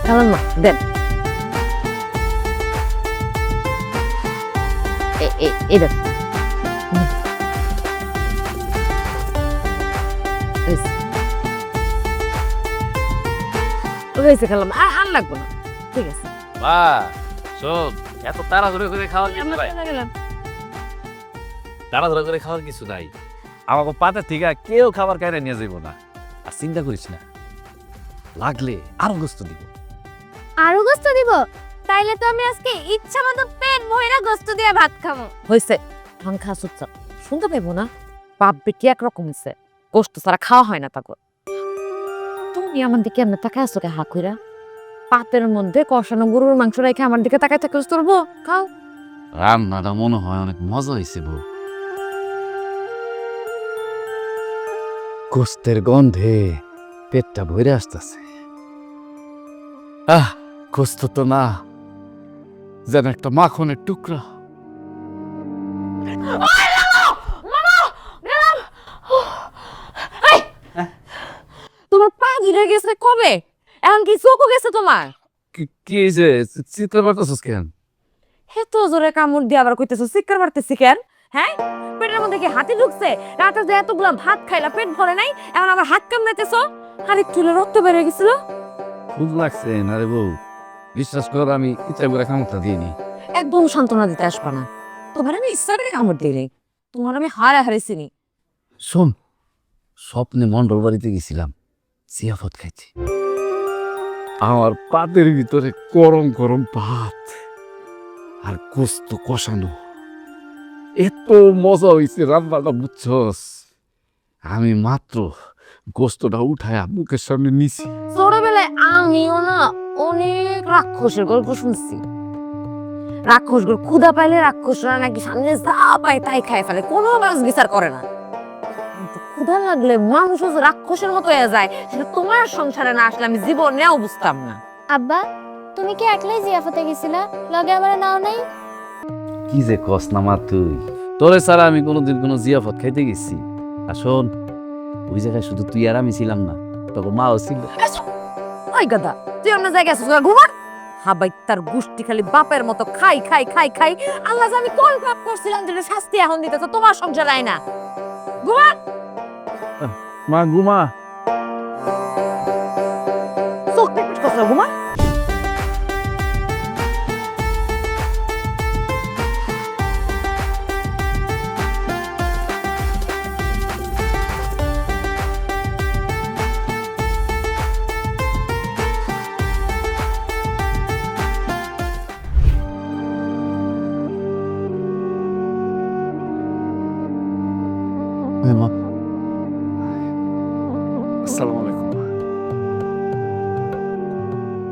খালাম না দেন এই দেখ হয়েছে খেলাম আর লাগবো না ঠিক আছে মা শোন এত তাড়াহুড়ো করে খাওয়ার কিছু নাই তাড়াহুড়ো করে খাওয়ার কিছু নাই আমাকে পাতে থেকে কেউ খাবার কাইরে নিয়ে যাইব না আর চিন্তা করিস না লাগলে আরো গোস্ত দিব আরো গোস্ত দিব তাইলে তো আমি আজকে ইচ্ছা মতো পেট ভইরা গোস্ত দিয়ে ভাত খাবো হয়েছে সংখ্যা চুপচাপ শুনতে পাইবো না বাপ বেটি একরকম হয়েছে গোস্ত ছাড়া খাওয়া হয় না তাকে তুমি আমার দিকে এমনি তাকায় আসো হা কইরা পাতের মধ্যে কষানো গরুর মাংস রেখে আমার দিকে তাকায় থাকে তোরবো খাও রান্নাটা মনে হয় অনেক মজা হয়েছে বউ গোস্তের গন্ধে পেটটা ভরে আসতেছে গোস্ত তো না যেন একটা মাখনের টুকরা তোমার পা ধরে গেছে কবে এখন কি চোখও গেছে তোমার কি যে চিত্র পারতেছিস কেন এত জোরে কামড় দিয়ে আবার কইতেছো চিৎকার মারতেছি কেন হ্যাঁ পেটের মধ্যে কি হাতি ঢুকছে রাতে যে এতগুলা ভাত খাইলা পেট ভরে নাই এখন আবার হাত কামড়াইতেছো আর একটু রক্ত বেরিয়ে গেছিল খুব লাগছে না রে বউ বিশ্বাস কর আমি ইচ্ছা করে কামড়টা দিইনি একদম সান্ত্বনা দিতে আসবা না তোমার আমি ইচ্ছারে কামড় দিই নাই তোমার আমি হারে হারেছিনি শোন স্বপ্নে মন্ডল বাড়িতে গেছিলাম জিয়াফত খাইছি আমার পাতের ভিতরে গরম গরম ভাত আর গোস্ত কষানো এত মজা হয়েছে রান্নাটা বুঝছস আমি মাত্র গোস্তটা উঠায় মুখের সামনে নিছি ছোটবেলায় আমিও না অনেক রাক্ষসের গল্প শুনছি রাক্ষস গুলো ক্ষুধা পাইলে রাক্ষসরা নাকি সামনে যা পায় তাই খায় ফেলে কোনো বাস বিচার করে না কিন্তু ক্ষুধা লাগলে মানুষ যে রাক্ষসের মতো হয়ে যায় সেটা তোমার সংসারে না আসলে আমি জীবনেও বুঝতাম না আব্বা তুমি কি একলাই জিয়াফতে গেছিলা লগে আমার নাও নাই কি যে কস না মা তুই তোরে ছাড়া আমি কোনোদিন কোনো জিয়াফত খাইতে গেছি আর শোন ওই জায়গায় শুধু তুই আর আমি ছিলাম না তখন মাও ছিল ওই গাদা তুই অন্য জায়গায় আসছিস ঘুমান হাবাই তার গুষ্টি খালি বাপের মতো খাই খাই খাই খাই আল্লাহ আমি কোন পাপ করছিলাম যেটা শাস্তি এখন দিতেছ তোমার সংসার আয় না ঘুমান মা ঘুমা চোখ পিট করছ ঘুমান আসসালামু আলাইকুম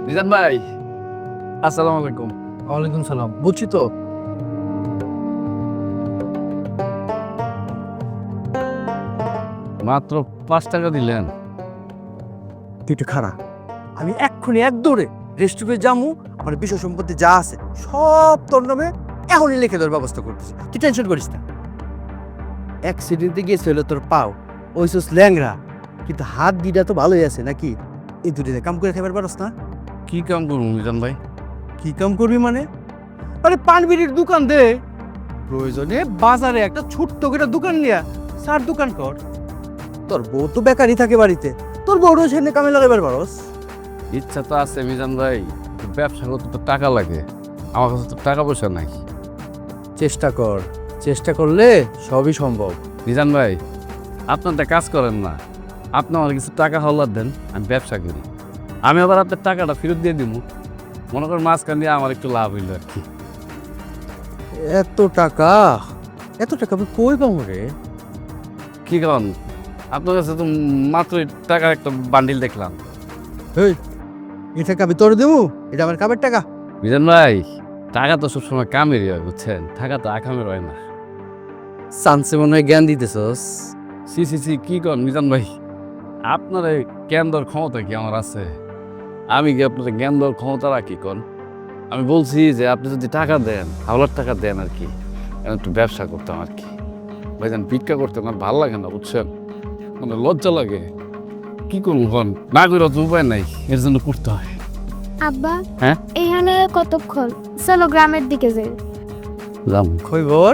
নিজান ভাই আসসালামু আলাইকুম ওয়ালাইকুম সালাম বুঝছি তো মাত্র 5 টাকা দিলেন তুই একটু খারাপ আমি এক্ষুনি এক দৌড়ে রেস্টুরেন্টে যামু আমার বিষয় সম্পত্তি যা আছে সব তোর নামে এখনই লিখে দেওয়ার ব্যবস্থা করতেছি তুই টেনশন করিস না অ্যাক্সিডেন্টে গিয়েছিল তোর পাও ওইসব ল্যাংরা কিন্তু হাত দিটা তো ভালোই আছে নাকি এই দুটিতে কাম করে খাবার পারস না কি কাম করবো নিজান ভাই কি কাম করবি মানে আরে পান বিড়ির দোকান দে প্রয়োজনে বাজারে একটা ছোট্ট করে দোকান নিয়া সার দোকান কর তোর বউ তো বেকারই থাকে বাড়িতে তোর বউরও সেখানে কামে লাগাইবার পারস ইচ্ছা তো আছে মিজান ভাই ব্যবসা করতে তো টাকা লাগে আমার কাছে তো টাকা পয়সা নাই চেষ্টা করলে সবই সম্ভব মিজান ভাই আপনার একটা কাজ করেন না আপনি আমার কিছু টাকা হল্লার দেন আমি ব্যবসা করি আমি আবার আপনার টাকাটা ফেরত দিয়ে দিব মনে করেন মাঝখান দিয়ে আমার একটু লাভ হইল আর কি এত টাকা আমি কই পাবো রে কি কারণ আপনার কাছে তো মাত্র টাকার একটা বান্ডিল দেখলাম এই এই টাকা আমি তোর দেবো এটা আমার কামের টাকা মিজান ভাই টাকা তো সবসময় কামেরই হয় বুঝছেন টাকা তো আকামের হয় না চান্সে মনে হয় জ্ঞান দিতেছস সি কি কন মিজান ভাই আপনার এই জ্ঞান দেওয়ার ক্ষমতা কি আমার আছে আমি কি আপনার জ্ঞান দেওয়ার ক্ষমতা রাখি কন আমি বলছি যে আপনি যদি টাকা দেন হাওলার টাকা দেন আর কি আমি একটু ব্যবসা করতাম আর কি ভাইজান ভিক্ষা করতে আমার ভালো লাগে না বুঝছেন মানে লজ্জা লাগে কি করবো কন না করে তো উপায় নাই এর জন্য করতে হয় আব্বা হ্যাঁ? এইখানে কতক্ষণ? চলো গ্রামের দিকে যাই। যাম। খবর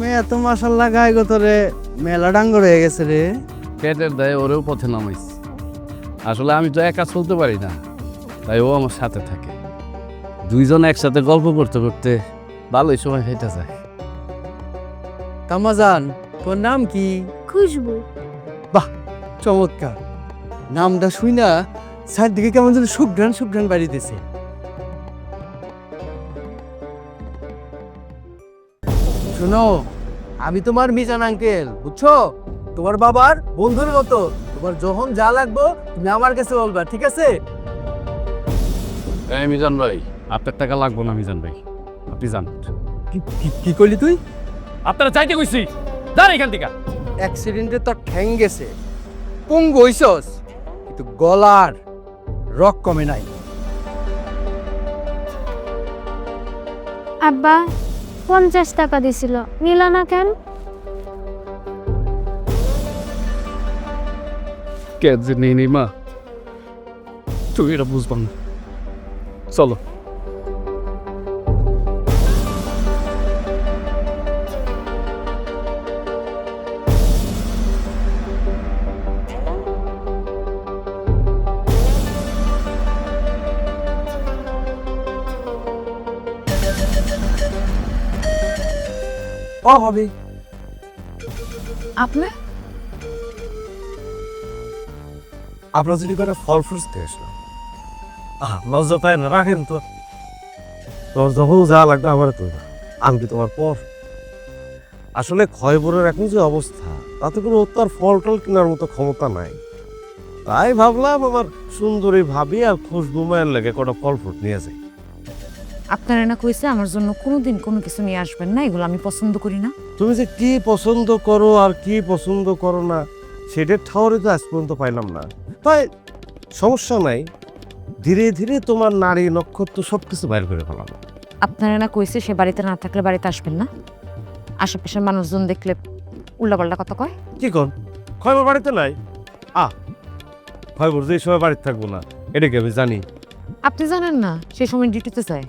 মেয়ে তো মাসাল্লাহ গায়ে গোতরে মেলা ডাঙ্গর হয়ে গেছে রে। পেটের দায়ে ওরেও পথে নামাইছি। আসলে আমি তো একা চলতে পারি না, তাই ও আমার সাথে থাকে। দুইজন একসাথে গল্প করতে করতে ভালোই সময় হেঁটে যায়। কামাজান, তোর নাম কি? খুশবু। চমৎকার নামটা শুই না, চারদিকে কেমন যেন সুঘ্রাণ সুঘ্রাণ বাড়িতেছে। শোনো, আমি তোমার মিজান আঙ্কেল, বুঝছো? তোমার বাবার বন্ধুর মতো। তোমার যখন যা লাগবো তুমি আমার কাছে বলবা, ঠিক আছে? এই মিজান ভাই, আপনার টাকা লাগবো না মিজান ভাই, আপনি যান। কি করলি তুই? আপনারা চাইতে কইছি, যান এখান থেকে। অ্যাক্সিডেন্টে তোর ঠ্যাং গেছে, পঙ্গু হইছস, কিন্তু গলার রক কমে নাই। আব্বা 50 টাকা দিছিল, নিল না কেন? কে যে নেই মা, তুমি এটা বুঝবা না। চলো। ও হবে আপনি আপনার যদি করে ফল ফ্রুটস দিয়ে আসলাম লজ্জা পায় না, রাখেন তো। তোমার যখন যা লাগবে আমার তো আমি কি তোমার পর। আসলে ক্ষয়বরের এখন যে অবস্থা, তাতে কোনো তার ফল টল কেনার মতো ক্ষমতা নাই। তাই ভাবলাম আমার সুন্দরী ভাবি আর খুশবু মায়ের লেগে কটা ফল ফ্রুট নিয়ে যাই। আপনারা না কইছে আমার জন্য কোনোদিন কোনো কিছু নিয়ে আসবেন না, এগুলো আমি পছন্দ করি না। তুমি যে কি পছন্দ করো আর কি পছন্দ করো না, সেটার ঠাউরে তো আজ পর্যন্ত পাইলাম না। তাই সমস্যা নাই, ধীরে ধীরে তোমার নারী নক্ষত্র সবকিছু বাইর করে ফেলাম। আপনারা না কইছে সে বাড়িতে না থাকলে বাড়িতে আসবেন না, আশেপাশের মানুষজন দেখলে উল্টাপাল্টা কথা কয়। কি কন, খয়বর বাড়িতে নাই? খয়বর যে সময় বাড়িতে থাকবো না এটা কি আমি জানি? আপনি জানেন না সে সময় ডিউটিতে যায়।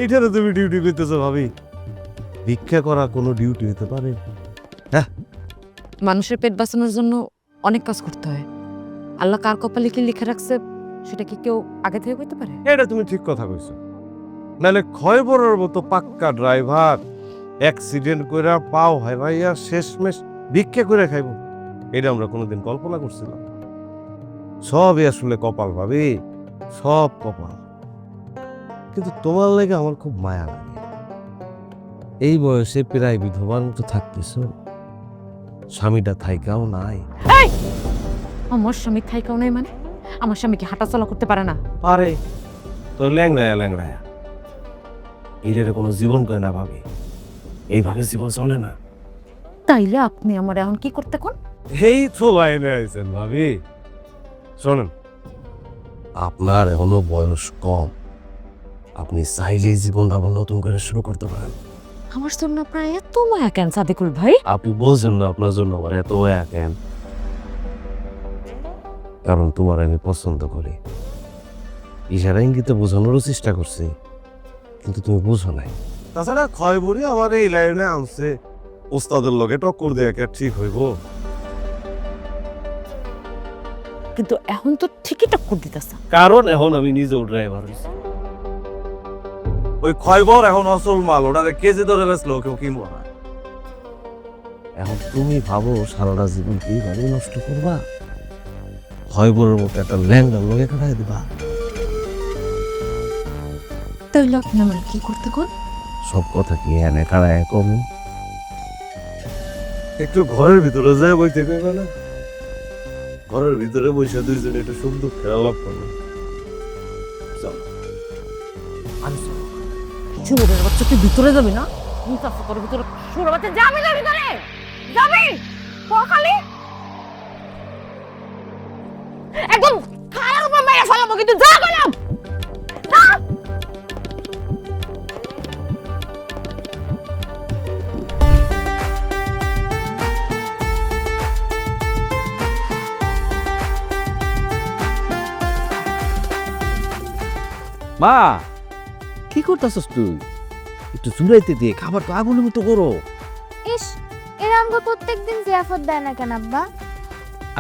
এইটারে তুমি ডিউটি করতেছো ভাবি? ভিক্ষা করা কোনো ডিউটি হতে পারে? মানুষের পেট বাঁচানোর জন্য অনেক কাজ করতে হয়। আল্লাহ কার কপালে কি লিখে রাখছে সেটা কি কেউ আগে থেকে কইতে পারে? এটা তুমি ঠিক কথা কইছো। নাহলে খয়বরের মতো পাক্কা ড্রাইভার অ্যাক্সিডেন্ট করে পাও হয় ভাইয়া শেষমেশ ভিক্ষা করে খাইবো, এটা আমরা কোনোদিন কল্পনা করছিলাম? সবই আসলে কপাল ভাবি, সব কপাল। কিন্তু তোমার লেগে আমার খুব মায়া লাগে। এই বয়সে প্রায় বিধবার মতো থাকতেছ, স্বামীটা থাইকাও নাই। আমার স্বামী থাইকাও নাই মানে? আমার স্বামী কি হাঁটা চলা করতে পারে না? পারে তো ল্যাংড়ায়া ল্যাংড়ায়া, এটার কোনো জীবন করে না ভাবি, এইভাবে জীবন চলে না। তাইলে আপনি আমার এখন কি করতে কোন? এই তো লাইনে আইছেন ভাবি। শোনেন, আপনার এখনো বয়স কম, আপনি চাইলেই জীবনটা আবার নতুন করে শুরু করতে পারেন। আমার জন্য আপনার এত মায়া কেন সাদিকুল ভাই? আপনি বলছেন না আপনার জন্য আমার এত কেন? কারণ তোমার আমি পছন্দ করি। ইশারা ইঙ্গিতে বোঝানোরও চেষ্টা করছি, কিন্তু তুমি বুঝো নাই। তাছাড়া ক্ষয়বরি আমার এই লাইনে আনছে, ওস্তাদের লগে টক্কর দিয়ে ঠিক হইব। কিন্তু এখন তো ঠিকই টক্কর দিতেছে। কারণ এখন আমি নিজেও ড্রাইভার হইছি। ওই ক্ষয়বর এখন অসল মাল, ওটাকে কেজি ধরে বেচলো কেউ কিনবো না। এখন তুমি ভাবো সারাটা জীবন কি এইভাবে নষ্ট করবা? ক্ষয়বরের মতো একটা ল্যাংড়ার লগে কাটাই দিবা? তাইলে আপনি আমার কি করতে কোন? সব কথা কি এনে কারায় কম? একটু ঘরের ভিতরে যায় বইতে পারবে না? ঘরের ভিতরে বসে দুইজনে একটু সুখ দুঃখ খেলা করবে। চোরের বাচ্চা তুই ভিতরে যাবি না? তোর ভিতরে চোরের বাচ্চা যাবি না ভিতরে? যাবি? পকালি একদম খায়ার উপর মেরে ফেলাবো, কিন্তু যা গেলাম না। মা কি করতেছস তুই? একটু চুলাইতে দিয়ে খাবার তো আগুনের মতো করো। ইস, এরা আমাকে প্রত্যেকদিন জিয়াফত দেয় না কেন আব্বা?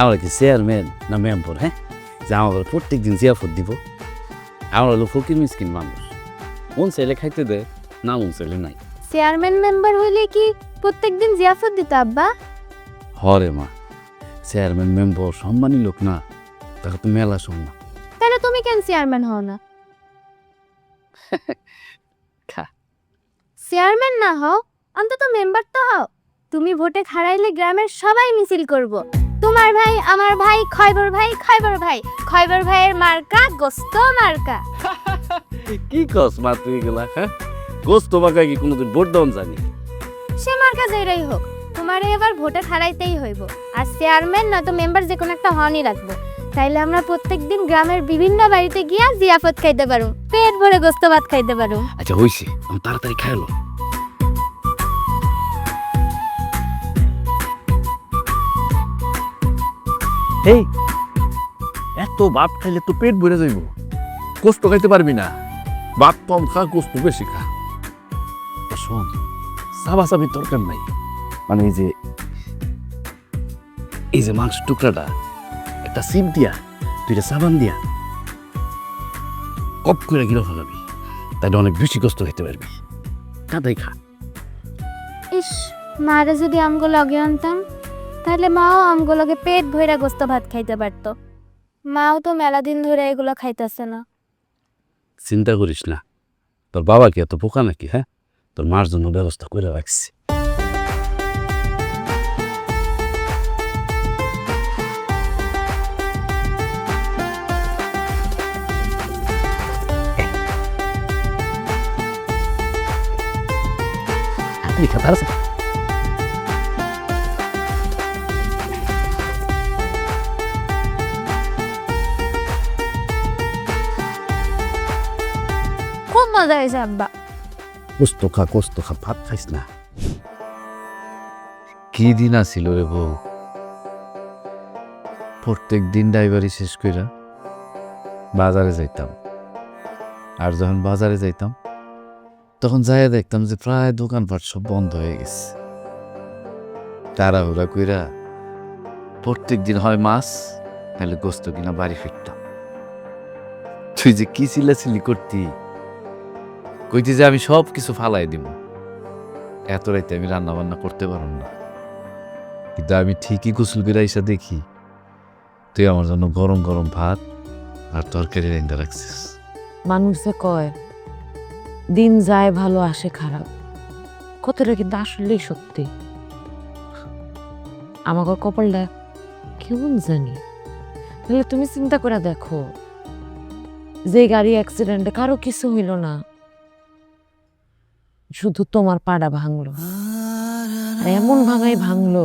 আমরা কি চেয়ারম্যান না মেম্বার? হ্যাঁ, যে আমাদের প্রত্যেকদিন জিয়াফত দিব? আমরা হলো ফকির মিসকিন মানুষ, মন চাইলে খাইতে দেয়, না মন চাইলে নাই। চেয়ারম্যান মেম্বার হইলে কি প্রত্যেকদিন জিয়াফত দিত আব্বা? হরে মা, চেয়ারম্যান মেম্বার সম্মানী লোক না, তাকে তো মেলা সম্মান। তাহলে তুমি কেন চেয়ারম্যান হও না? খা। চেয়ারম্যান না হও, অন্তত মেম্বার তো হও। তুমি ভোটে হারাইলে গ্রামের সবাই মিছিল করব। তোমার ভাই, আমার ভাই, খয়বর ভাই, খয়বর ভাই, খয়বর ভাইয়ের মার্কা গোস্ত মার্কা। কি কস মা তুই এগুলা? হ্যাঁ, গোস্ত বাঁকা কি কোনোদিন ভোট দেওয়ান জানি? সে মার্কা যেটাই হোক, তোমারে এবার ভোটে হারাইতেই হইব। আর চেয়ারম্যান নয়তো মেম্বার যে কোনো একটা হনই রাখবো। তাইলে আমরা প্রত্যেকদিন গ্রামের বিভিন্ন বাড়িতে গিয়া জিয়াফত খাইতে পারো, পেট ভরে গোস্ত ভাত খাইতে পারো। আচ্ছা হইছে, আমি তাড়াতাড়ি খাইলো। এই এত ভাত খাইলে তো পেট ভরে যাইব, কষ্ট খাইতে পারবি না। ভাত কম খা, কষ্ট বেশি খা। শোন, সাবাসাবির দরকার নাই, মানে এই যে মাংস টুকরাটা একটা সিপ দিয়া, দুইটা সাবান দিয়া কপ করে গিলে ফেলাবি, তাইলে অনেক বেশি কষ্ট খেতে পারবি। কাদাই খা। ইস, মারে যদি আমগো লগে আনতাম, তাহলে মাও আমগো লগে পেট ভইরা গোস্ত ভাত খাইতে পারতো। মাও তো মেলা দিন ধরে এগুলো খাইতেছে না। চিন্তা করিস না, তোর বাবা কি এত বোকা নাকি? হ্যাঁ, তোর মার জন্য ব্যবস্থা করে রাখছি। খাবার আছে? খুব মজা হয়েছে আব্বা। কষ্ট খা, ভাত খাইস না। কি দিন আসিল রে বউ, প্রত্যেক দিন ড্রাইভারি শেষ কইরা বাজারে যাইতাম। আর যখন বাজারে যাইতাম তখন যাইয়া দেখতাম যে প্রায় দোকানপাট সব বন্ধ হয়ে গেছে। তাড়াহুড়া কইরা প্রত্যেক দিন হয় মাছ নাহলে গোস্ত কিনা বাড়ি ফিরতাম। তুই যে কি চিল্লাচিল্লি করতি, কইতি যে আমি সব কিছু ফালাই দিব, এত রাইতে আমি রান্না বান্না করতে পারব না। কিন্তু আমি ঠিকই গোসল করে এসে দেখি তুই আমার জন্য গরম গরম ভাত আর তরকারি রান্না রাখছিস। মানুষে কয় দিন যায় ভালো আসে খারাপ, কথাটা কিন্তু আসলেই সত্যি। আমাকে কপালটা কেমন জানি। তাহলে তুমি চিন্তা করে দেখো, যে গাড়ি অ্যাক্সিডেন্টে কারো কিছু হইল না, শুধু তোমার পাড়া ভাঙলো। আর এমন ভাঙাই ভাঙলো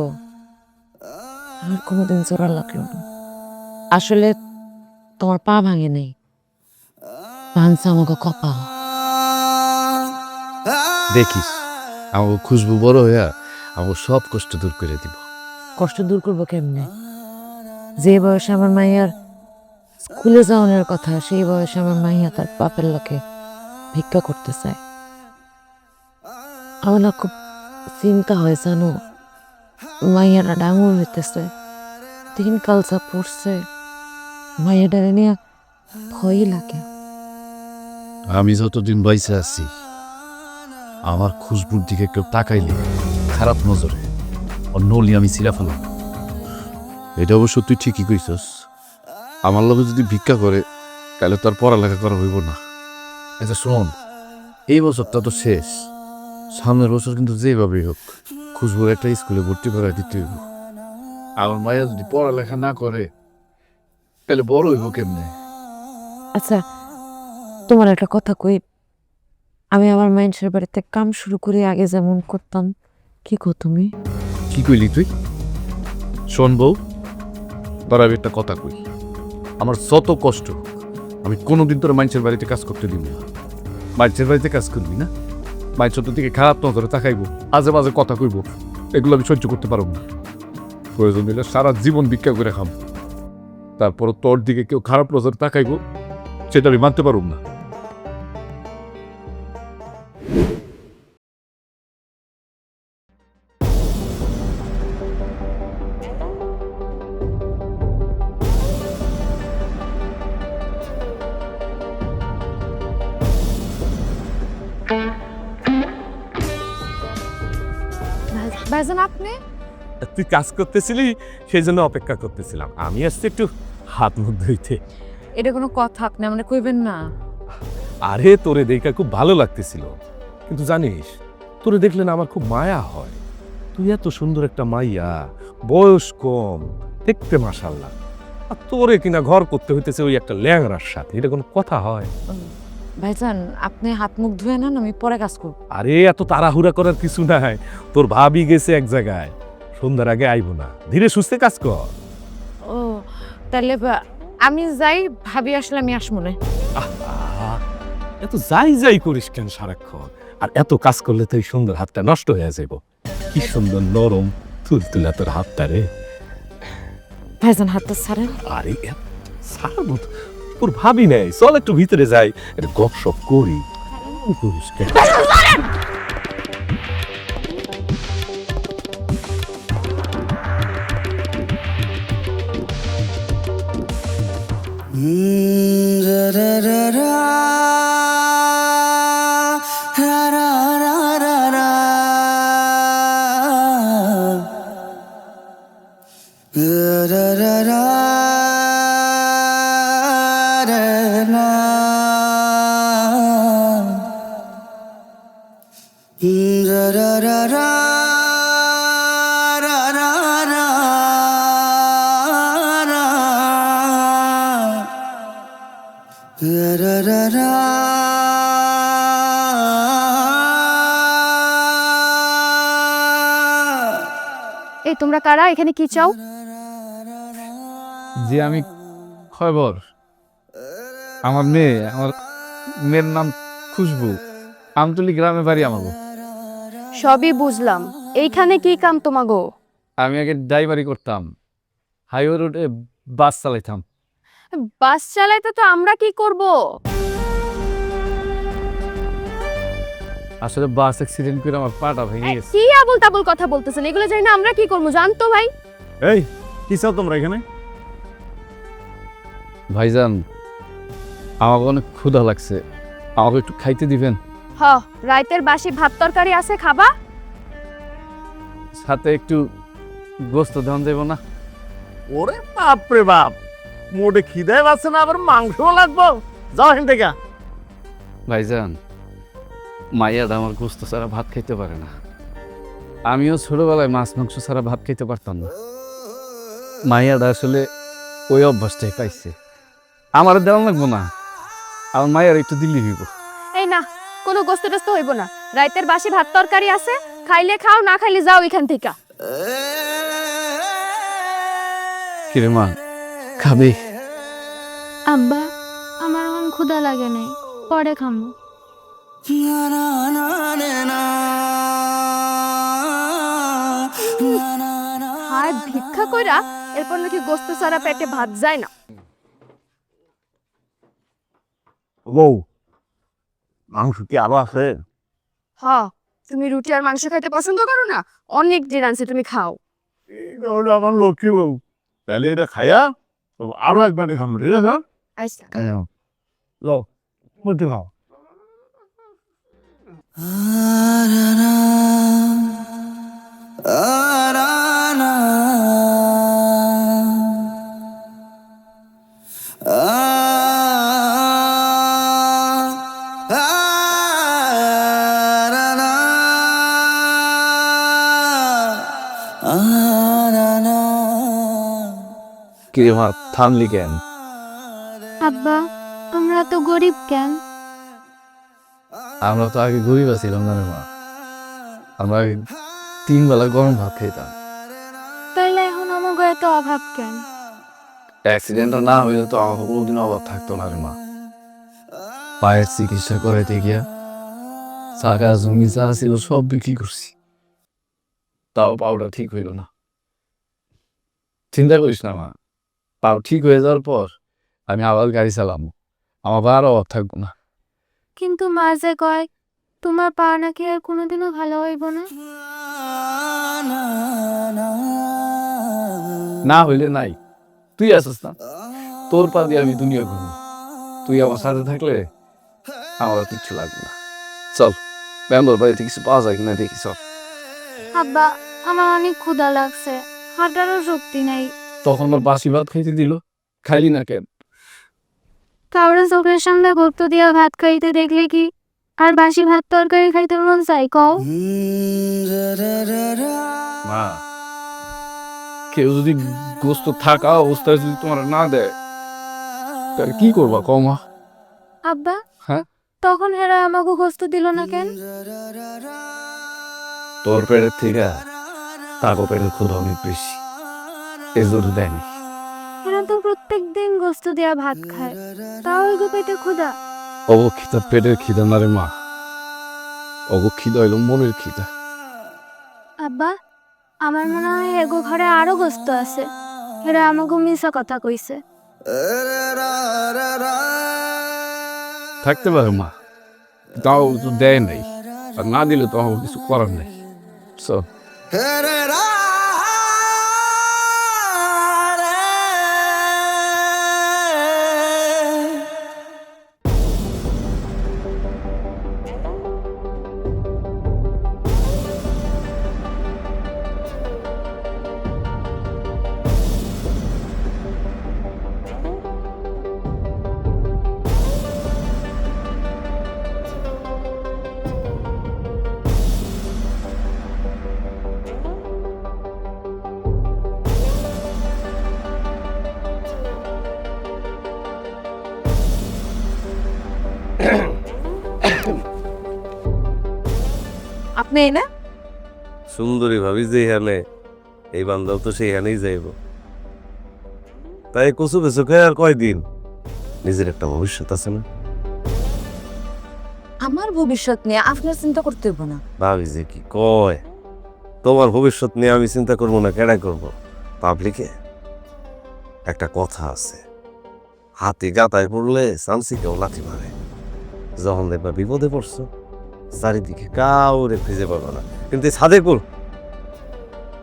আমার কোনোদিন জোড়া লাগলো না। আসলে তোমার পা ভাঙে নেই, ভাঙছে আমাকে কপাল। দেখিস আমার খুশবু বড় হইয়া আমার সব কষ্ট দূর করে দিব। কষ্ট দূর করবো কেমনে? যে বয়সে আমার মাইয়ার স্কুলে যাওয়ানোর কথা, সেই বয়সে আমার মাইয়া তার বাপের লোকে ভিক্ষা করতে চায়। আমার না খুব চিন্তা হয় জানো, মাইয়ারা ডাঙর হইতেছে, দিন কাল যা পড়ছে, মাইয়াটারে নিয়ে ভয় লাগে। আমি যতদিন বাইসে আছি আমার খুশবুর দিকে কেউ তাকাইলে খারাপ নজরে ও নলি আমি ছিঁড়া ফেলাম। এটা অবশ্য তুই ঠিকই কইছস, আমার লোক যদি ভিক্ষা করে তাহলে তার পড়ালেখা করা হইব না। আচ্ছা শোন, এই বছরটা তো শেষ, সামনের বছর কিন্তু যেভাবেই হোক খুশবুর একটা স্কুলে ভর্তি করা দিতে হইব। আমার মায়া যদি পড়ালেখা না করে তাহলে বড় হইব কেমনে? আচ্ছা তোমার একটা কথা কই, আমি আমার মানুষের বাড়িতে কাম শুরু করে আগে যেমন করতাম, কি কো তুমি? কি কইলি তুই? শোন বউ, তোর আমি একটা কথা কই, আমার যত কষ্ট আমি কোনোদিন তোর মানুষের বাড়িতে কাজ করতে দিব না। মানুষের বাড়িতে কাজ করবি না, মানুষের তোর দিকে খারাপ নজরে তাকাইব, আজে বাজে কথা কইব, এগুলো আমি সহ্য করতে পারব না। প্রয়োজন হলে সারা জীবন ভিক্ষা করে খাম, তারপর তোর দিকে কেউ খারাপ নজরে তাকাইব সেটা আমি মানতে পারব না। ভাইজান আপনি তুই কাজ করতেছিলি সেই জন্য অপেক্ষা করতেছিলাম। আমি আসছি একটু হাত মুখ ধুইতে। এটা কোনো কথা আপনি মানে কইবেন না। আরে তোরে দেখে খুব ভালো লাগতেছিল, কিন্তু জানিস তোরে দেখলে না আমার খুব মায়া হয়। তুই এত সুন্দর একটা মাইয়া, বয়স কম, দেখতে মাশাআল্লাহ, আর তোরে কিনা ঘর করতে হইতেছে ওই একটা ল্যাংড়ার সাথে। এটা কোনো কথা হয়? ভাইজান আপনি হাত মুখ ধুয়ে নেন, আমি পরে কাজ করব। আরে এত তাড়াহুড়া করার কিছু নাই। তোর ভাবি গেছে এক জায়গায়, সন্ধ্যার আগে আইব না। ধীরে সুস্থে কাজ কর। ও তাহলে আমি যাই, ভাবি আসলে আমি আসমু না। আহা, এত যাই যাই করিস কেন সারাক্ষণ? আর এত কাজ করলে তো এই সুন্দর হাতটা নষ্ট হয়ে যাব। কি সুন্দর নরম তুলতুলা তোর হাতটা রে। ভাইজান হাতটা ছাড়েন। আরে সারবো তো। তোর ভাবি নেই, চল একটু ভিতরে যাই, একটু গপসপ করি। করিস কেন? এই তোমরা কারা, এখানে কি চাও? যে আমি খবর, আমার মেয়ের নাম খুশবু, আমতলি গ্রামে বাড়ি আমাগো। সবই বুঝলাম, এইখানে কি কাম তোমাগো? আমি আগে ড্রাইভারি করতাম, হাইওয়ে রোডে বাস চালাইতাম। বাস চালাইতে তো আমরা কি করব? আসলে বাস অ্যাক্সিডেন্ট করে আমার পাটা ভেঙে গেছে। কি আবল তাবল কথা বলতেছেন? এগুলো জানি না আমরা কি করবো, জানতো ভাই? এই কি চাও তোমরা এখানে? ভাইজান আমাকে অনেক ক্ষুধা লাগছে, আমাকে একটু খাইতে দিবেন? হ, রাইতের বাসি ভাত তরকারি আছে, খাবা? সাথে একটু গোস্ত দেওয়া যাইব না? ওরে বাপ রে বাপ, মোটে খিদে পাচ্ছে না, আবার মাংসও লাগবো? যাও এখান থেকে। ভাইজান মাইয়াটা আমার গোস্ত ছাড়া ভাত খাইতে পারে না। আমিও ছোটবেলায় মাছ মাংস ছাড়া ভাত খাইতে পারতাম না। মাইয়াটা আসলে ওই অভ্যাসটাই পাইছে। আমার দেওয়া লাগবো না, আমার মায়ের একটু দিল্লি হইব। এই না, কোনো গোস্ত টোস্ত হইব না। রাইতের বাসি ভাত তরকারি আছে, খাইলে খাও, না খাইলে যাও এখান থেকে। কিরে মা, খাবি? আব্বা, আমার এখন ক্ষুধা লাগে নাই, পরে খামু। হায় ভিক্ষা কইরা, এরপর নাকি গোস্ত ছাড়া পেটে ভাত যায় না। বউ, মাংস কি আরো আছে? হ, তুমি রুটি আর মাংস খাইতে পছন্দ করো না? অনেক দিন আনছে, তুমি খাও। এটা হলো আমার লক্ষ্মী বউ। তাহলে এটা খাইয়া আরো একবার খাম, ঠিক আছে? আচ্ছা। যাও, মধ্যে খাও। কিরে মা, থামলি কেন? আব্বা, আমরা তো গরিব কেন? আমরা তো আগে গরিব ছিলাম না রে মা, আমরা আগে 3 বেলা গরম ভাত খাইতাম। তাইলে এখন আমাকে এত অভাব কেন? অ্যাক্সিডেন্টটা না হইলে তো আমার কোনোদিন অভাব থাকতো না রে মা। পায়ের চিকিৎসা করাইতে গিয়া টাকা জমি যা ছিল সব বিক্রি করছি, তাও পাওটা ঠিক হইল না। চিন্তা করিস না মা, পাও ঠিক হয়ে যাওয়ার পর আমি আবার গাড়ি চালামো, আমার আর অভাব থাকবো না। কিন্তু মা যে কয় তোমার পা নাকি আর কোনোদিনও ভালো হইব না। না হইলে নাই, তুই আসিস না, তোর পা দিয়ে আমি দুনিয়া ঘুরবো। তুই আমার সাথে থাকলে আমার আর কিচ্ছু লাগবে না। চল, ব্যাঙ্গলোর বাড়িতে কিছু পাওয়া যায় কিনা দেখি। চল। আব্বা, আমার অনেক ক্ষুধা লাগছে, হাঁটারও শক্তি নেই। তখন ওর বাসি ভাত খাইতে দিল, খাইলি না কেন? কাউরে চোখের সামনে ভক্ত দিয়া ভাত খাইতে দেখলে কি আর বাসি ভাত তরকারি খাইতে মন চাই কও? মা, কেউ যদি গোস্ত থাকা অবস্থায় যদি তোমার না দেয় তাহলে কি করবা কও মা? আব্বা, হ্যাঁ? তখন হেরা আমাকে গোস্ত দিল না কেন? তোর পেটের থেকে তাকে পেটের ক্ষুধা অনেক বেশি, এই জন্য দেয়নি। এরা তো প্রত্যেক দিন গোস্ত দিয়া ভাত খায়, তাও ওইগো পেটে ক্ষুধা। অবক্ষিতা পেটের খিদা না রে মা, অবক্ষিদা হইল মনের খিদা। আব্বা, আমার মনে হয় এগো ঘরে আরো গোস্ত আছে, এরা আমাকে মিশা কথা কইছে। থাকতে পারে মা, তাও তো দেয় নাই, আর না দিলে তো আমার কিছু করার নেই। So, আপনি এই না সুন্দরী ভাবি যেখানে, এই বান্দাও তো সেইখানেই যাইব। তাই কচু বেচু খায় আর কয়দিন, নিজের একটা ভবিষ্যৎ আছে না? আমার ভবিষ্যৎ নিয়ে আপনার চিন্তা করতে হইব না। ভাবি যে কি কয়, তোমার ভবিষ্যৎ নিয়ে আমি চিন্তা করবো না, কেডা করবো? পাবলিকে একটা কথা আছে, হাতি গাতায় পড়লে চামচিকেও লাথি মারে। যখন দেখবা বিপদে পড়ছো, চারিদিকে কাউরে খুঁজে পাবো না, কিন্তু এই সাদেকুল,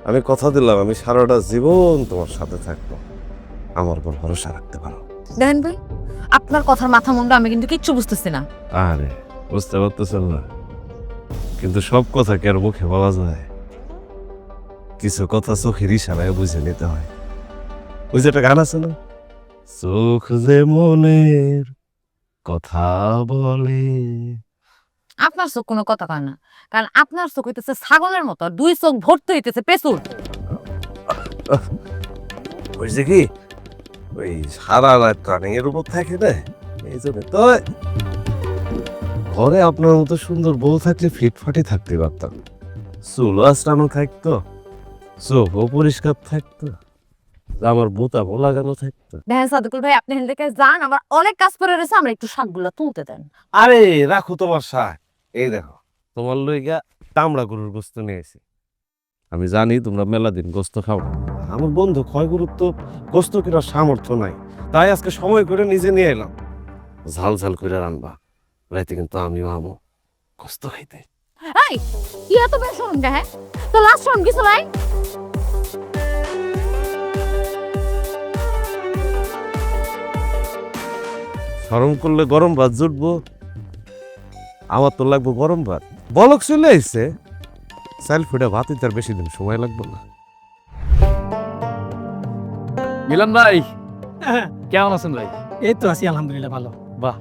আমি কথা দিলাম আমি সারাটা জীবন তোমার সাথে থাকবো, আমার উপর ভরসা রাখতে পারো। দেখেন ভাই, আপনার কথার মাথা মুন্ডা আমি কিন্তু কিচ্ছু বুঝতেছি না। আরে বুঝতে পারতেছেন না, কিন্তু সব কথা কি আর মুখে বলা যায়? কিছু কথা চোখের ইশারায় বুঝে নিতে হয়। ওই যে একটা গান আছে না, চোখ যে মনের কথা বলে। আপনার চোখ কোনো কথা কয় না, কারণ আপনার চোখ হইতেছে ছাগলের মতো, আর দুই চোখ ভর্তি হইতেছে পেছুর। বুঝছে কি, ওই সারা রাত রানিংয়ের উপর থাকে না, এই জন্য তো ঘরে আপনার মতো সুন্দর বউ থাকলে ফিটফাটি থাকতে পারতাম, চুল আশ্রানো থাকতো, চোখও পরিষ্কার থাকতো, আমার বোতামও লাগানো থাকতো। দেখেন সাদুকুল ভাই, আপনি হেন থেকে যান, আমার অনেক কাজ করে রয়েছে, আমরা একটু শাকগুলো তুলতে দেন। আরে রাখো তোমার শাক, এই দেখো তোমার লইগা তামড়া গরুর গোস্ত নিয়ে এসেছি। আমি জানি তোমরা মেলা দিন গোস্ত খাও, আমার বন্ধু ক্ষয় গুরুত্ব গোস্ত কেনার সামর্থ্য নাই, তাই আজকে সময় করে নিজে নিয়ে এলাম। ঝাল ঝাল করে রান্না, রাইতে কিন্তু আমিও আমো গোস্ত খাইতে। এই কি এত বেশ শুনুন হ্যাঁ, তো লাস্ট শুনুন কিছু নাই। গরম করলে গরম ভাত জুটবো, আমার তো লাগবো গরম ভাত। বলক চলে এসছে, চাল ফুটা ভাত তার বেশি দিন সময় লাগবে না। মিলন ভাই, কেমন আছেন ভাই? এই তো আছি আলহামদুলিল্লাহ ভালো। বাহ,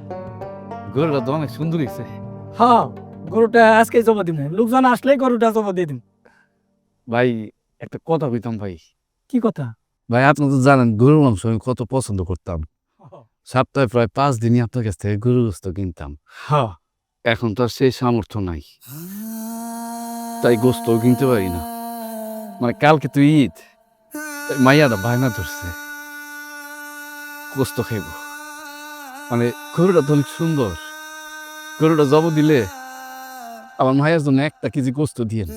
গরুটা তো অনেক সুন্দর হয়েছে। হ্যাঁ, গরুটা আজকে জমা দিব, লোকজন আসলে গরুটা জমা দিয়ে দিন। ভাই একটা কথা কইতাম ভাই। কি কথা? ভাই আপনি তো জানেন গরুর মাংস আমি কত পছন্দ করতাম, সপ্তাহে প্রায় 5 দিনই আপনার কাছ থেকে গরুর গোস্ত কিনতাম। হ্যাঁ, এখন তো আর সেই সামর্থ্য নাই, তাই গোস্ত কিনতে পারি না। মানে কালকে তো ঈদ, তাই মাইয়াটা বায়না ধরছে গোস্ত খাইব। মানে গরুটা তো অনেক সুন্দর, গরুটা জব দিলে আমার মায়ের জন্য 1 কেজি গোস্ত দিয়েন।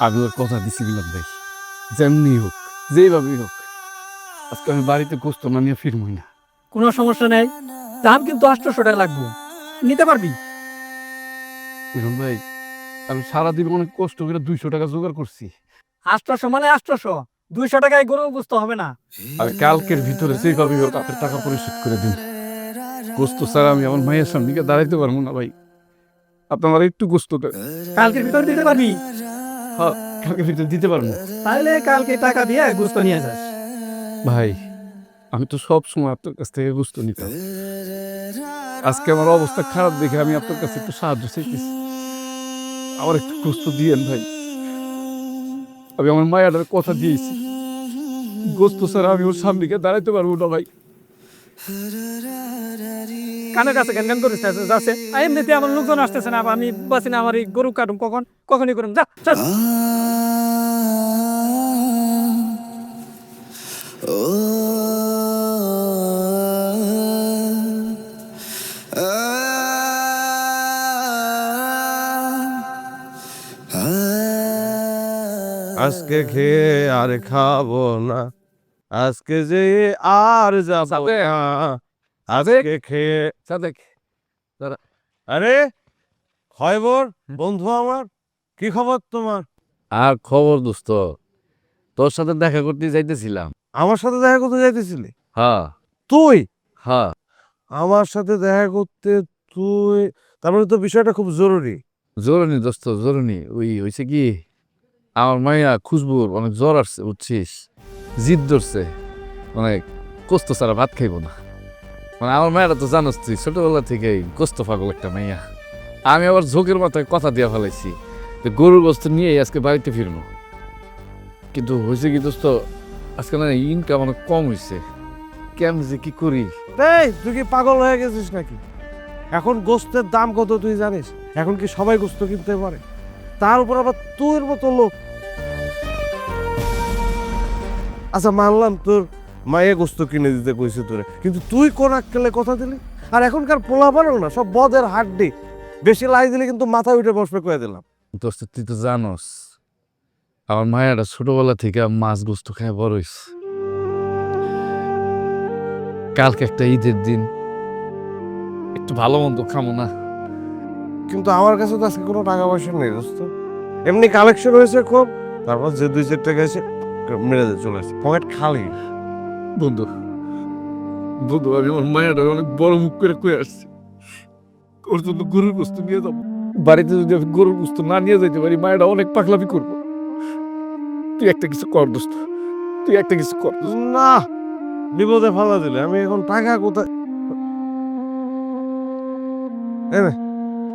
আমি ওর কথা দিছি মিলন ভাই, যেমনি হোক যেভাবেই হোক আজকে আমি বাড়িতে গোস্ত না নিয়ে ফিরবই না। কোনো সমস্যা নেই, দাম কিন্তু 800 টাকা লাগবে, নিতে পারবি? মিলন ভাই, আমি সারাদিন অনেক কষ্ট করে 200 টাকা জোগাড় করছি। 800 মানে 800, 200 টাকায় গরু বুঝতে হবে না। আমি কালকের ভিতরে যেভাবে হোক আপনার টাকা পরিশোধ করে দিন। গোস্ত ছাড়া আমি আমার মায়ের সামনে গিয়ে দাঁড়াইতে পারবো না ভাই, আপনার একটু গোস্ত দেন। কালকের ভিতরে দিতে পারবি? হ্যাঁ কালকে ভিতরে দিতে পারবো। তাহলে কালকে টাকা দিয়ে গোস্ত নিয়ে যাস। ভাই আমি তো সব সময় আপনার কাছ থেকে গোস্ত নিতাম, আজকে আমার অবস্থা খারাপ দেখে আমি আপনার কাছে একটু সাহায্য চাইতেছি, আমার একটু গোস্ত দিয়েন ভাই। আমি আমার মায়ের কথা দিয়েছি, গোস্ত ছাড়া আমি ওর সামনে গিয়ে দাঁড়াইতে পারবো না ভাই। কানের কাছে জ্ঞান করিস যাচ্ছে এমনিতে আমার লোকজন আসতেছে না, আমি বাসি না, আমার এই গরু কাটুম কখনই করুম, যা চল। আজকে খেয়ে আর খাবো না, আজকে যে আর যাবো না, আজকে খেয়ে। সাদেক, আরে খয়বর বন্ধু আমার, কি খবর তোমার? আর খবর দোস্ত, তোর সাথে দেখা করতে যাইতেছিলাম। আমার সাথে দেখা করতে যাইতেছিলি? হ্যাঁ তুই হ্যাঁ, আমার সাথে দেখা করতে? তুই তার মানে তো বিষয়টা খুব জরুরি। জরুরি দোস্ত জরুরি। ওই হয়েছে কি, আমার মাইয়া খুশবুর অনেক জ্বর আসছে বুঝছিস, জিদ ধরছে, মানে কষ্ট ছাড়া ভাত খাইব না। মানে আমার মায়েরা তো জানোস তুই, ছোটবেলা থেকেই কষ্ট পাগল একটা মাইয়া। আমি আবার ঝোঁকের মাথায় কথা দিয়ে ফেলাইছি যে গরুর গোস্ত নিয়ে আজকে বাড়িতে ফিরবো, কিন্তু হয়েছে কি দোস্ত, আজকে না ইনকাম অনেক কম হয়েছে, কেমন যে কি করি। এই তুই কি পাগল হয়ে গেছিস নাকি? এখন গোস্তের দাম কত তুই জানিস? এখন কি সবাই গোস্ত কিনতে পারে? তার উপর আবার তোর মতো লোক। আচ্ছা মানলাম তোর মায়ে গোস্ত কিনে দিতে কইছে তোরে, কিন্তু তুই কোন আক্কেলে কথা দিলি? আর এখনকার পোলা পারো না, সব বদের হাড্ডি, বেশি লাই দিলে কিন্তু মাথা উঠে বসবে কয়ে দিলাম। দোস্ত তুই তো জানোস আমার মায়েরা ছোটবেলা থেকে মাছ গোস্ত খায় বড় হইছে। কালকে একটা ঈদের দিন, একটু ভালো মন্দ খামো না? কিন্তু আমার কাছে তো আজকে কোনো টাকা পয়সা নেই দোস্ত, এমনি কালেকশন হয়েছে খুব, তারপর যে 2-4 টাকা এসে মেরে দিয়ে চলে আসে, পকেট খালি। বন্ধু বন্ধু আমি আমার মায়েরা অনেক বড় মুখ করে কয়ে আসছি, ওর জন্য গরুর গোস্ত নিয়ে যাবো। বাড়িতে যদি আমি গরুর গোস্ত না নিয়ে যাইতে পারি, মায়েরা অনেক পাগলামি করবো। তুই একটা কিছু কর দোস্ত, তুই একটা কিছু কর। না, বিপদে ফালা দিলে আমি এখন টাকা কোথায়?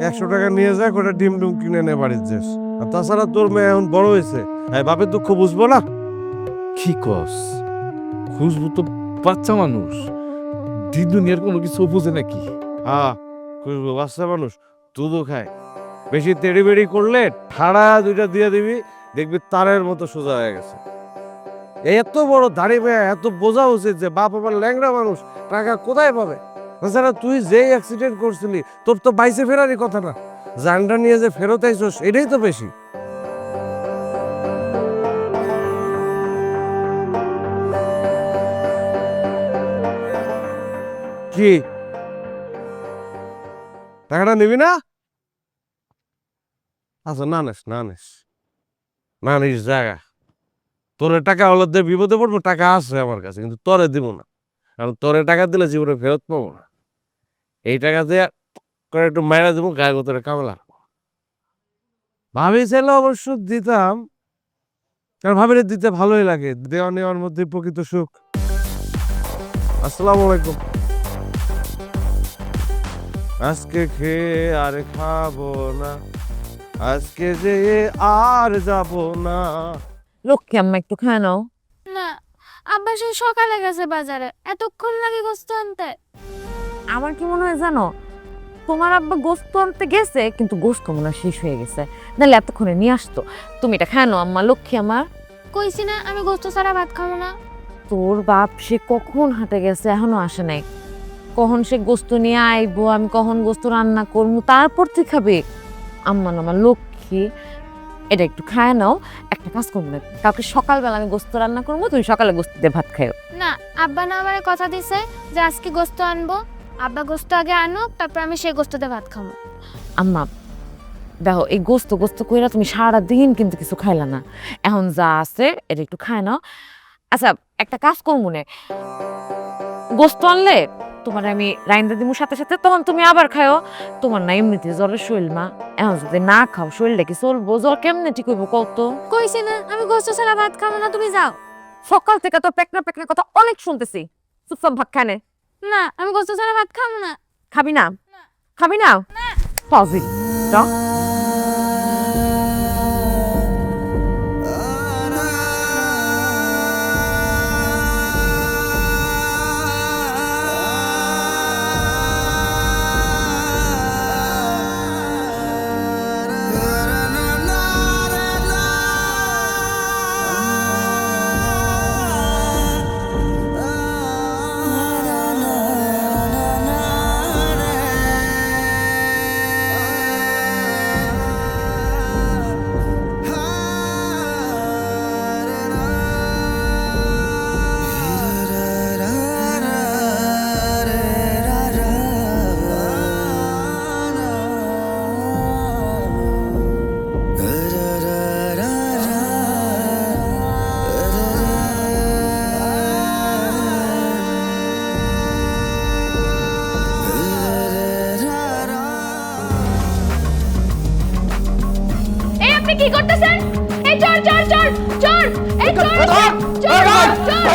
100 টাকা নিয়ে যায়, কটা ডিম ডুম কিনে নে বাড়ির যাস। আর তাছাড়া তোর মেয়ে এখন বড় হয়েছে, বাপের দুঃখ বুঝবো না? কি কস? খুশবু তো বাচ্চা মানুষ, দিন দুনিয়ার কোনো কিছু বুঝে নাকি? হ্যাঁ খুশবু বাচ্চা মানুষ, দুধও খায়। বেশি তেড়ি বেড়ি করলে ঠাড়া 2টা দিয়ে দিবি, দেখবি তারের মতো সোজা হয়ে গেছে। এত বড় দাড়ি মেয়ে, এত বোঝা উচিত যে বাপ আমার ল্যাংড়া মানুষ, টাকা কোথায় পাবে? তাছাড়া তুই যেই অ্যাক্সিডেন্ট করছিলি, তোর তো বাইসে ফেরারই কথা না, জানটা নিয়ে যে ফেরত আইছস এটাই তো বেশি। কি টাকাটা নিবি না? আচ্ছা না নিস, না নিস জায়গা। তোরে টাকা হলে দে, বিপদে পড়বো, টাকা আছে আমার কাছে, কিন্তু তোরে দিব না, কারণ তোরে টাকা দিলে জীবনে ফেরত পাবো না। এই টাকা দিয়ে করে একটু মাইরা দেবো, গায়ে গোতরে কামে লাগবো। ভাবি চাইলে অবশ্য দিতাম, কারণ ভাবিরে দিতে ভালোই লাগে, দেওয়া নেওয়ার মধ্যে প্রকৃত সুখ। আসসালামু আলাইকুম। আজকে খেয়ে আর খাবো না, আজকে যে আর যাবো না। লক্ষ্মী আম্মা একটু খায় নাও। না, আব্বা সেই সকালে গেছে বাজারে, এতক্ষণ লাগে গোস্ত আনতে। আমার কি মনে হয় জানো, তোমার আব্বা গোস্ত আনতে গেছে, কিন্তু গোস্ত মনে হয় শেষ হয়ে গেছে, নাহলে এতক্ষণে নিয়ে আসতো। তুমি এটা খায় নাও আম্মা, লক্ষ্মী আমার। কইছি না আমি গোস্ত ছাড়া ভাত খাবো না। তোর বাপ সে কখন হাটে গেছে, এখনো আসে নাই। কখন সে গোস্ত নিয়ে আইবো, আমি কখন গোস্ত রান্না করবো, তারপর তুই খাবে। আম্মা না আমার লক্ষ্মী, এটা একটু খায় নাও। একটা কাজ করবো না, কালকে সকালবেলা আমি গোস্ত রান্না করবো, তুমি সকালে গোস্ত দিয়ে ভাত খাও। না, আব্বা না আমার কথা দিছে যে আজকে গোস্ত আনবো, আব্বা গোস্ত আগে আনুক, তারপর আমি সেই গোস্ততে ভাত খাবো। আম্মা দেখো, এই গোস্ত গোস্ত কইরা তুমি সারা দিন কিন্তু কিছু খাইলা না, এখন যা আছে এটা একটু খায় নাও। আচ্ছা একটা কাজ করবো না, গোস্ত আনলে তোমার আমি রাইন্দা দিমু সাথে সাথে, তখন তুমি আবার খাও। তোমার না এমনিতে জ্বরের শরীর মা, এখন যদি না খাও শরীরটা কি চলবো? জ্বর কেমনে ঠিক হইব কত? কইছি না আমি গোস্ত ছাড়া ভাত খাবো না, তুমি যাও। সকাল থেকে তোর পেকনা পেকনা কথা অনেক শুনতেছি। চুপচাপ ভাত খানে। না আমি গোস্ত ছাড়া ভাত খাবো না। খাবি না? খাবি না? ফাজিল। যাও। এই আপনি কি করতেছেন? এই চোর চোর চোর চোর, এই চোর চোর চোর।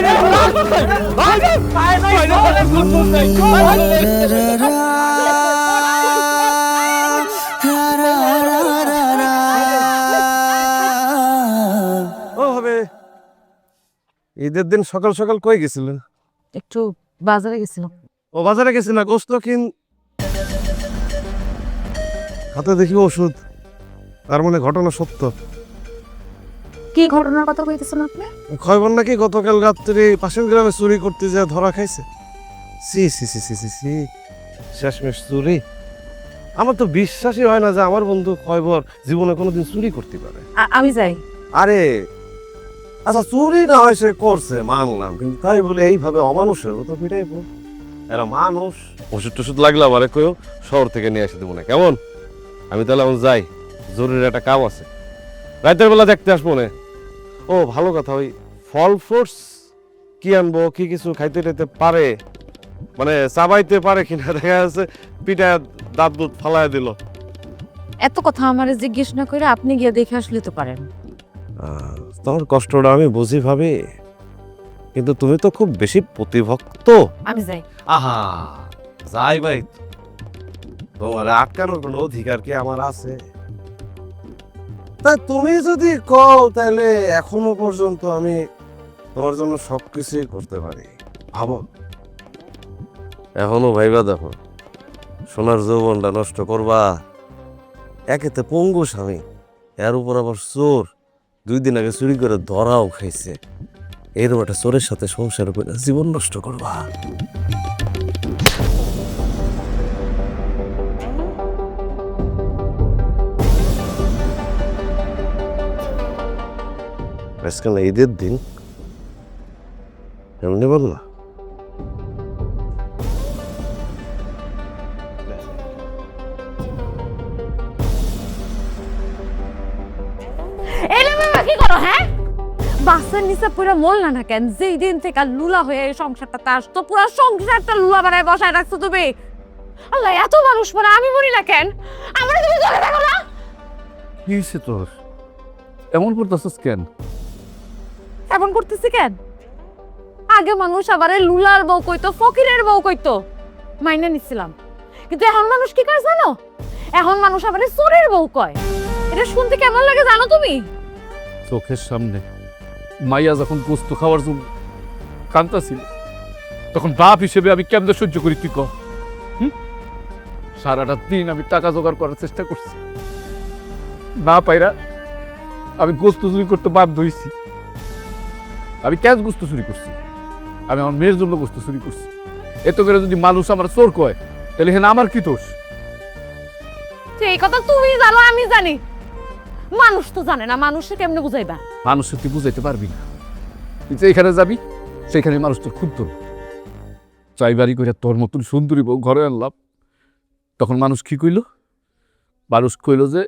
ও হবে ঈদের দিন সকাল সকাল কই গেছিলেন? একটু বাজারে গেছিলাম। ও বাজারে গেছি না, গোস্ত কিন। হাতে দেখি ওষুধ, তার মানে ঘটনা সত্য। কি ঘটনার কথা কইতেছেন আপনি? খয়বর নাকি গতকাল রাত্রে পাশের গ্রামে চুরি করতে যা ধরা খাইছে। সি সি সি সি সি সি, শেষমেশ চুরি। আমার তো বিশ্বাসই হয় না যে আমার বন্ধু খয়বর জীবনে কোনোদিন চুরি করতে পারে। আমি যাই। আরে আচ্ছা, চুরি না হয় সে করছে মানলাম, কিন্তু তাই বলে এইভাবে অমানুষের মতো পিটাইবো? এরা মানুষ। ওষুধ টষুধ লাগলে আমারে কইও, শহর থেকে নিয়ে এসে দেবো না, কেমন? আমি তাহলে এখন যাই, জরুরি একটা কাম আছে। রাতের বেলা দেখতে আসবো না। ও ভালো কথা, ওই ফল ফ্রুটস কি আনবো, কি কিছু খাইতে টাইতে পারে, মানে চাবাইতে পারে কিনা, দেখা যাচ্ছে পিঠা দাঁত দুধ ফালাই দিল। এত কথা আমারে জিজ্ঞেস না করে আপনি গিয়ে দেখে আসলে তো পারেন। তোমার কষ্টটা আমি বুঝি ভাবি, কিন্তু তুমি তো খুব বেশি প্রতিভক্ত। আমি যাই। আহা, যাই ভাই, তোমার আটকানোর কোনো অধিকার কি আমার আছে? তা তুমি যদি কও তাহলে এখনো পর্যন্ত আমি তোমার জন্য সবকিছুই করতে পারি। ভাবো, এখনো ভাইবা দেখো, সোনার যৌবনটা নষ্ট করবা? একেতে পঙ্গু স্বামী, এর উপর আবার চোর, 2 দিন আগে চুরি করে ধরাও খাইছে। এরকম একটা চোরের সাথে সংসার করে জীবন নষ্ট করবা? আজকাল ঈদের দিন এমনি বললা? এলে বাবা কি করো? হ্যাঁ, বাসার নিচে পুরো মরলা না কেন? যেই দিন থেকে লুলা হয়ে এই সংসারটা আসতো, পুরো সংসারটা লুলা বানায় বসায় রাখছো তুমি। আল্লাহ, এত মানুষ মরে আমি মরি না কেন? আমরা তুমি চলে দেখো না? কি হয়েছে তোর? এমন করতেছিস কেন? এমন করতেছি কেন? আগে মানুষ আবার লুলার বউ কইতো, ফকিরের বউ কইতো, মাইনা নিছিলাম। কিন্তু এখন মানুষ কি করে জানো? এখন মানুষ আবার চোরের বউ কয়। এটা শুনতে কেমন লাগে জানো তুমি? চোখের সামনে মাইয়া যখন গোস্ত খাওয়ার জন্য কান্তাছিল, তখন বাপ হিসেবে আমি কেমনে সহ্য করি তুই কর? সারাটা দিন আমি টাকা জোগাড় করার চেষ্টা করছি, না পাইরা আমি গোস্ত চুরি করতে বাধ্য হয়েছি। আমি কেন গোস্ত চুরি করছি? আমি আমার মেয়ের জন্য গোস্ত চুরি করছি। এত করে যদি মানুষ আমার চোর কয়, তাহলে হেন আমার কি দোষ? এই কথা তুমি জানো, আমি জানি। মানুষ তো জানে না, মানুষকে কেমনে বুঝাইবা? মানুষকে তুই বুঝাইতে পারবি না। তুই যেখানে যাবি সেখানে মানুষ তোর খুব তোর চাই বাড়ি করে তোর মতন সুন্দরী বউ ঘরে আনলাম। তখন মানুষ কি কইল? মানুষ কইল যে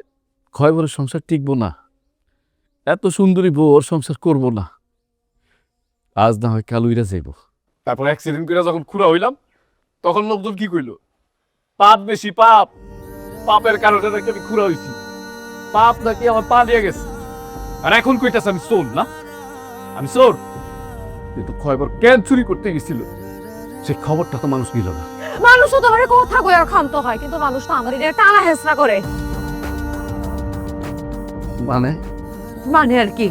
খয়বরের সংসার টিকবো না, এত সুন্দরী বউ ওর সংসার করবো না, আজ না হয় কাল উইরা যাইব। তারপর অ্যাক্সিডেন্ট করে যখন খুঁড়া হইলাম, তখন লোকজন কি কইলো? পাপ বেশি পাপ, পাপের কারণে নাকি আমি খুঁড়া হইছি, পাপ নাকি আমার পা দিয়ে গেছে। আর এখন কইতাছে আমি চোর না? আমি চোর? কিন্তু খয়বার কেন চুরি করতে গেছিল সেই খবরটা তো মানুষ নিল না। মানুষও তো আমার কথা কই আর ক্ষান্ত হয়, কিন্তু মানুষ তো আমার এটা টানা হেসরা করে। মানে মানে আর কি,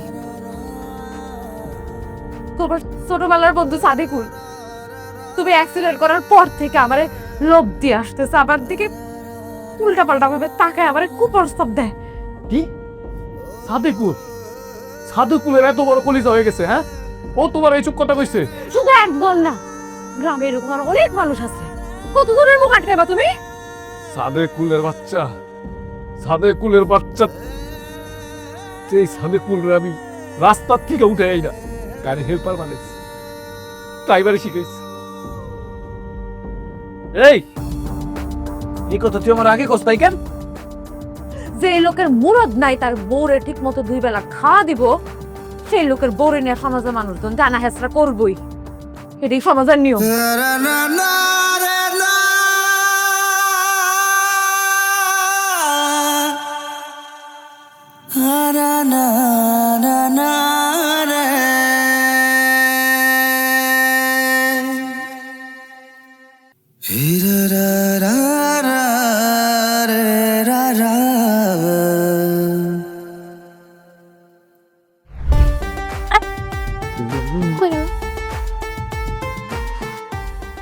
তোমার ছোটবেলার বন্ধু সাদিকুল, তুমি অ্যাক্সিডেন্ট করার পর থেকে আমারে লোভ দিয়ে আসতেছে, আমার দিকে উল্টা পাল্টা ভাবে তাকায় আমারে কুপ্রস্তাব দেয়। কি? সাদেকুল? সাদেকুলের এত বড় কলিজা হয়ে গেছে? হ্যাঁ, ও তোমার এইসব কথা কইছে? শুধু একদল না, গ্রামে এরকম আরো অনেক মানুষ আছে। কত দূরের মুখ আটকাইবা তুমি? সাদেকুলের বাচ্চা, সাদেকুলের বাচ্চা, সেই সাদেকুলের আমি রাস্তার থেকে উঠে আই না, গাড়ি হেল্পার বানাইছি, ড্রাইভারে শিখাইছি। এই কথা তুই আমার আগে কস তাই কেন? যে লোকের মুরদ নাই তার বউরে ঠিক মতো 2 বেলা খাওয়া দিব, সেই লোকের বউরে নিয়ে সমাজের মানুষজন জানা হেসরা করবই। এটাই সমাজের নিয়ম।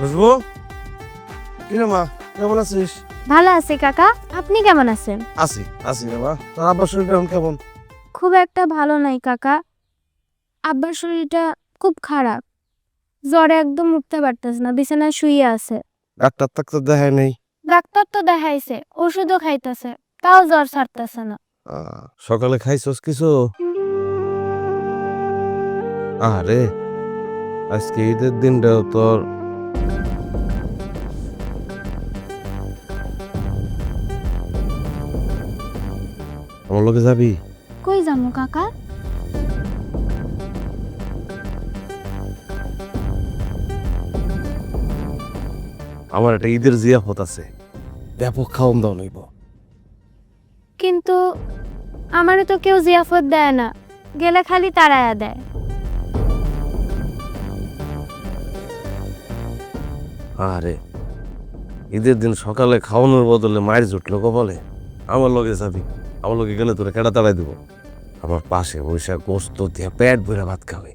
বুঝবো কিরে মা, কেমন আছিস? ভালো আছি কাকা, আপনি কেমন আছেন? আছি আছি রে মা। তোর আব্বার শরীরটা এখন কেমন? খুব একটা ভালো নাই কাকা, আব্বার শরীরটা খুব খারাপ, জ্বরে একদম উঠতে পারতেছে না, বিছানায় শুয়ে আছে। ডাক্তার টাক্তার দেখায় নেই? ডাক্তার তো দেখাইছে, ওষুধও খাইতেছে, তাও জ্বর ছাড়তেছে না। সকালে খাইছস কিছু? আরে আজকে ঈদের দিনটাও তোর আমার লোকে যাবি? কই যাবো কাকা? আমার একটা ঈদের জিয়াফত আছে, ব্যাপক খাওয়ান দাওয়া নইব। কিন্তু আমারও তো কেউ জিয়াফত দেয় না, গেলে খালি তাড়ায়া দেয়। আরে ঈদের দিন সকালে খাওয়ানোর বদলে মায়ের জুটলো বলে আমার লগে যাবি, আমার লগে গেলে তোরা কেডা তাড়াই দেবো। আমার পাশে বৈশা গোস্ত দিয়ে পেট ভরে ভাত খাবে,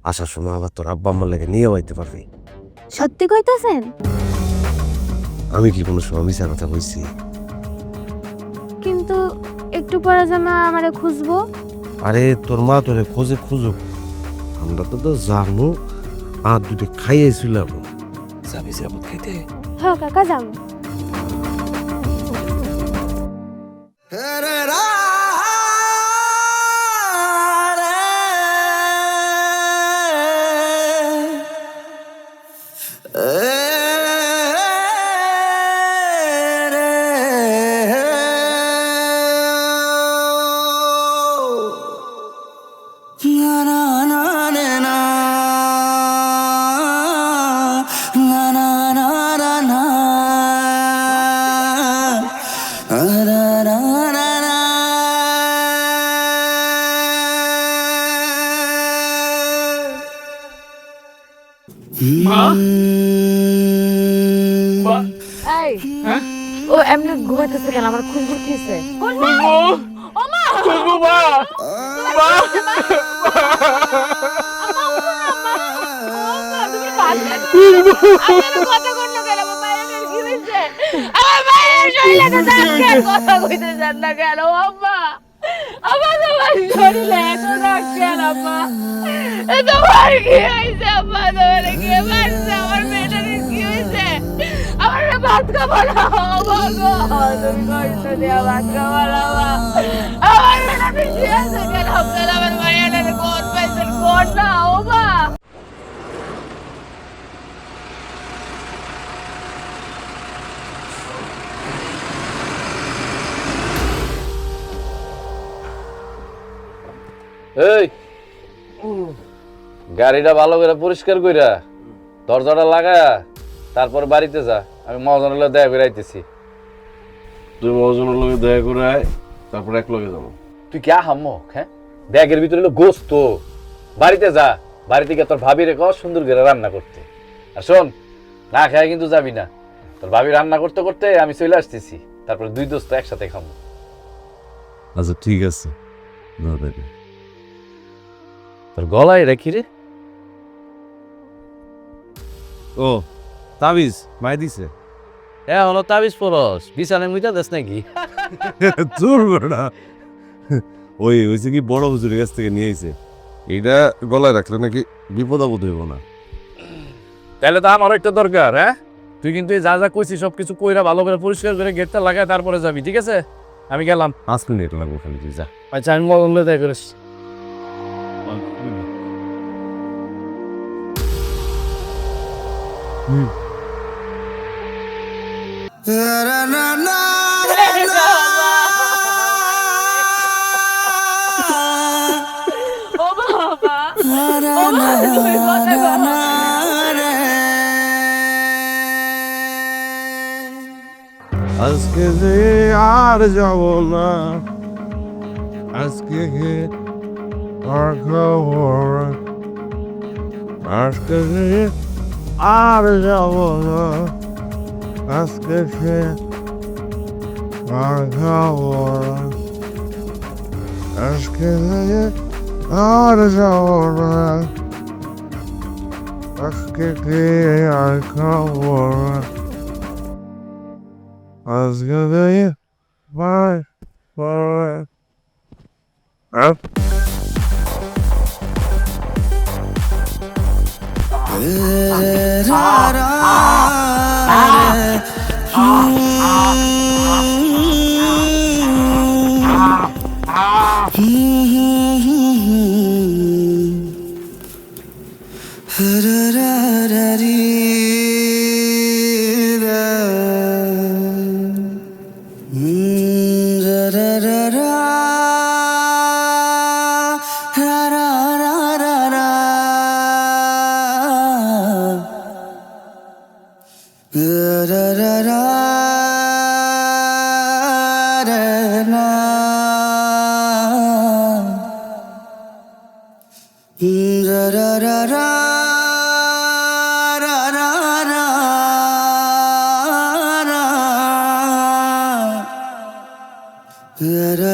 আসার সময় আবার তোর আব্বা আম্মার লেগে নিয়ে আইতে পারবি। সত্যি কইতাছেন? আমি কি কোনো সময় মিশা কথা বলছি? কিন্তু একটু পরে জামা আমারে খুঁজবো। আরে তোর মা তোরে খোঁজে খুঁজুক, আমরা তো জানো আর দুটো খাইয়েছিলাম। যাবি যাবো খাইতে? হ্যাঁ কাকা যাবো। মা? মা? এই, ও এমনি ঘুমাইতেছে কেন? আমার খুব উঠেছে। বলবো? বলবো মা? মা? কথা করলো কেন? আমার মায়ের কি হয়েছে? আমার মায়ের শরীরে তো ডাক্তার কথা কইতে চান না কেন আম্মা? আমার তোমার শরীরে এত ডাক্তার আম্মা, তোমার কি হয়েছে আম্মা? তোমার কি মারছে? আমার মেয়েটার কি হয়েছে? আমার ভাত খাবো না তুমি কষ্ট দিয়ে ভাত খাবো না আমার মেয়েটা বেশি আছে কেন? আপনার আমার মায়ের কোন পাইছেন কোন না ও মা? এই গাড়িটা ভালো করে পরিষ্কার কইরা দরজাটা লাগায়া তারপর বাড়িতে যা, আমি মহাজনের লগে দেখা করে আইতেছি। তুই মহাজনের লগে দেখা করে আয়, তারপর এক লগে যাবো। তুই কি আহাম্মক? হ্যাঁ, ব্যাগের ভিতরে হলো গোস্ত। বাড়িতে যা, বাড়িতে গিয়ে তোর ভাবিরে কর সুন্দর করে রান্না করতে। আর শোন, না খায় কিন্তু যাবি না। তোর ভাবি রান্না করতে করতে আমি চলে আসতেছি, তারপরে দুই দোস্ত একসাথে খাবো। আচ্ছা ঠিক আছে, তোর গলায় রেখি রে। ও তাবিজ মাই দিছে। হ্যাঁ, হলো তাবিজ পরস, বিছানায় মুইতা দেশ নাকি? জোর বেড়া, ওই হয়েছে কি বড় হুজুরের কাছ থেকে নিয়ে আইছে। এইটা গলায় রাখলে নাকি বিপদ আপদ হইব না। তাহলে তো আমারও একটা দরকার। হ্যাঁ, তুই কিন্তু এই যা যা কইছিস সব কিছু কইরা ভালো করে পরিষ্কার করে গেটটা লাগায় তারপরে যাবি, ঠিক আছে? আমি গেলাম। 5 মিনিট লাগবে খালি, তুই যা। আচ্ছা, আমি মগলে দেখ করিস। আজকে যে আর যাব না, আজকে আর খবর, আজকে যে আর যাব না, আজকে আর খবর, আজকে যে আর যাব না, আজকে আর খবর, আজকে যে bye bye up ra